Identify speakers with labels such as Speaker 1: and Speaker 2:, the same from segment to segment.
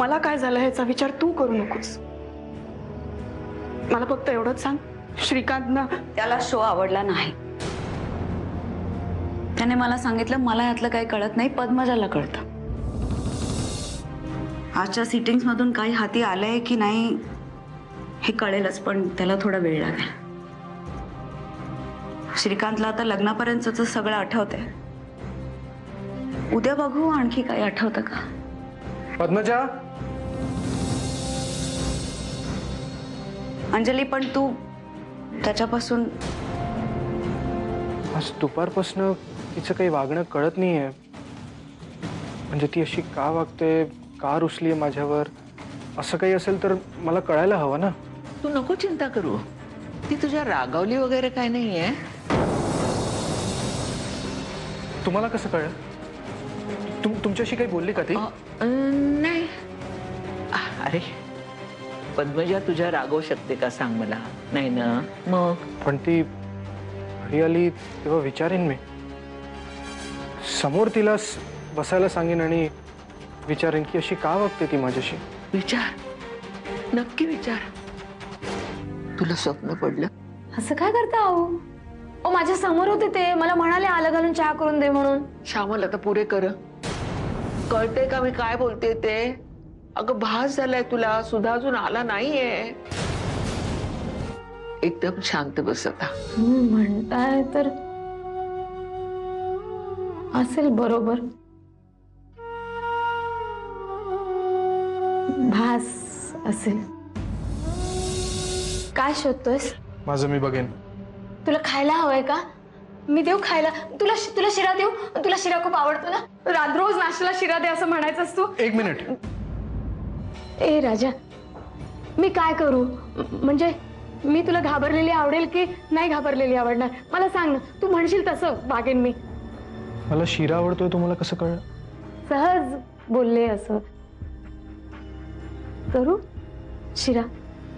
Speaker 1: मला काय झालं ह्याचा विचार तू करू नकोस. मला फक्त एवढंच सांग, श्रीकांतनं
Speaker 2: त्याला शो आवडला नाही. त्याने मला सांगितलं मला यातलं काही कळत नाही, पद्मजाला कळतं. आजच्या सिटिंग्स मधून काही हाती आलंय की नाही हे कळेलच, पण त्याला थोडा वेळ लागेल. श्रीकांतला आता लग्नापर्यंतचं सगळं आठवतंय. उद्या बघू आणखी काही आठवतं का.
Speaker 3: पद्मजा,
Speaker 2: अंजली पण तू त्याच्यापासून
Speaker 3: आज दुपारपासून तिचं काही वागणं कळत नाहीये. म्हणजे ती अशी का वागते, का रुसली माझ्यावर, असं काही असेल तर मला कळायला हवं ना.
Speaker 4: तू नको चिंता करू, ती तुझ्या रागावली वगैरे काय नाहीये.
Speaker 3: तुम्हाला कसं कळलं? तुमच्याशी काही बोलली का ती?
Speaker 4: नाही. अरे पद्मजा तुझ्या रागवू शकते का सांग मला? नाही ना. मग
Speaker 3: पण ती घरी आली तेव्हा विचारेन मी. समोर तिला बसायला सांगेन आणि विचारेन की अशी का वागते ती माझ्याशी.
Speaker 4: विचार, नक्की विचार. तुला स्वप्न पडलं?
Speaker 5: असं काय करता अहो? ओ माझ्या समोर होते ते, मला म्हणाले आलं घालून चहा करून दे म्हणून.
Speaker 4: श्यामल आता पुरे कर. कळते का मी काय बोलते ते? अगं भास झालाय तुला, सुद्धा अजून आला नाहीये. एकदम शांत बस आता.
Speaker 5: म्हणताय तर असेल बरोबर. भास असेल. काय शोधतोयस?
Speaker 3: माझं मी बघेन.
Speaker 5: तुला खायला हवंय का? मी देऊ खायला? तुला तुला शिरा देऊ? तुला शिरा खूप आवडतो ना? रोज नाश्त्याला शिरा दे असं म्हणायचंस तू.
Speaker 3: एक मिनिट.
Speaker 5: ए राजा, मी काय करू? म्हणजे मी तुला घाबरलेली आवडेल की नाही घाबरलेली आवडणार मला सांग ना. तू म्हणशील तसं वागेन मी.
Speaker 3: मला शिरा आवडतोय तुम्हाला कसं कळलं?
Speaker 5: सहज बोलले असं. करू शिरा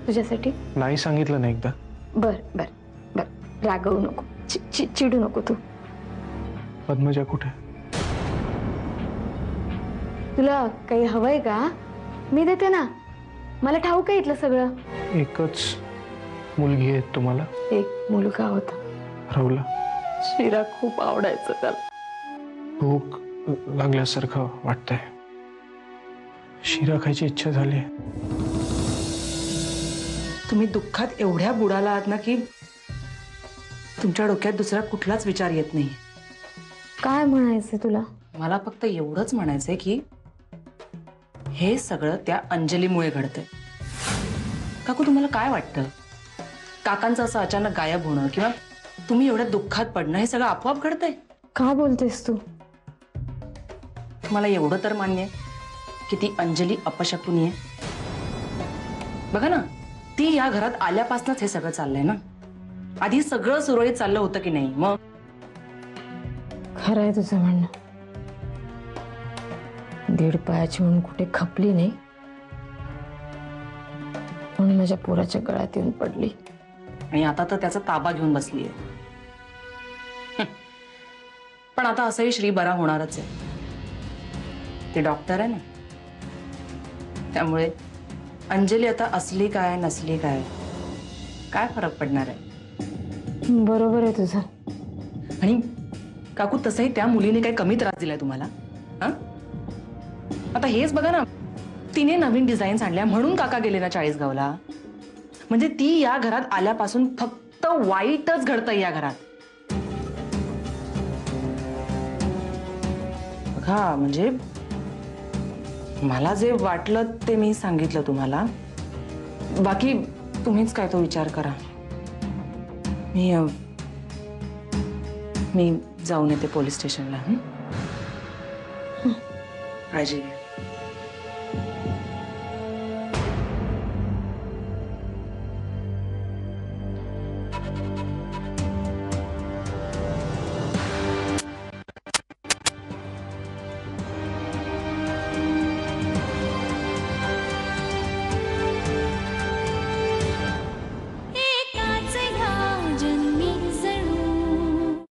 Speaker 5: तुझ्यासाठी?
Speaker 3: नाही सांगितलं ना एकदा.
Speaker 5: बर बर बर, रागवू नको, चिडू नको तू.
Speaker 3: पद्मजा कुठे?
Speaker 5: तुला काही हवंय का? मी देते ना. मला ठाऊक आहे इथलं सगळं.
Speaker 3: एकच मुलगी आहे तुम्हाला?
Speaker 5: एक मुलगा होता,
Speaker 3: राहुला.
Speaker 5: शिरा खूप आवडायचं त्याला.
Speaker 3: भूक लागल्यासारखं वाटतंय. शिरा खायची इच्छा झाली.
Speaker 6: तुम्ही दुःखात एवढ्या बुडाला आहात ना की तुमच्या डोक्यात दुसरा कुठलाच विचार येत नाही.
Speaker 5: काय म्हणायचंय तुला?
Speaker 6: मला फक्त एवढंच म्हणायचंय की हे सगळं त्या अंजलीमुळे घडतंय. काकू तुम्हाला काय वाटतं? काकांचं असं अचानक गायब होणं किंवा तुम्ही एवढ्या दुःखात पडणं हे सगळं आपोआप घडतंय?
Speaker 5: का बोलतेस तू?
Speaker 6: तुम्हाला एवढं तर मान्य आहे की ती अंजली अपशकुनी आहे? बघा ना, ती या घरात आल्यापासूनच हे सगळं चाललंय ना. आधी सगळं सुरळीत चाललं होतं की नाही? मग
Speaker 5: खरंय तुझं म्हणणं. दीड पायाची म्हणून कुठे खपली नाही म्हणून माझ्या पोराच्या गळ्यात येऊन पडली.
Speaker 6: आणि आता तर त्याचा ताबा घेऊन बसलीये. पण आता असंही श्री बरा होणारच आहे. ते डॉक्टर आहे ना, त्यामुळे अंजली आता असली काय नसली काय काय फरक पडणार आहे?
Speaker 5: बरोबर आहे तुझं.
Speaker 6: आणि काकू तसंही त्या मुलीने काही कमी त्रास दिलाय तुम्हाला? हा, आता हेच बघा ना, तिने नवीन डिझाईन्स आणल्या म्हणून काका गेले ना 40गावला. म्हणजे ती या घरात आल्यापासून फक्त वाईटच घडतंय या घरात. बघा, म्हणजे मला जे वाटलं ते मी सांगितलं तुम्हाला. बाकी तुम्हीच काय तो विचार करा. मी जाऊन येते पोलीस स्टेशनला. काळजी घ्या.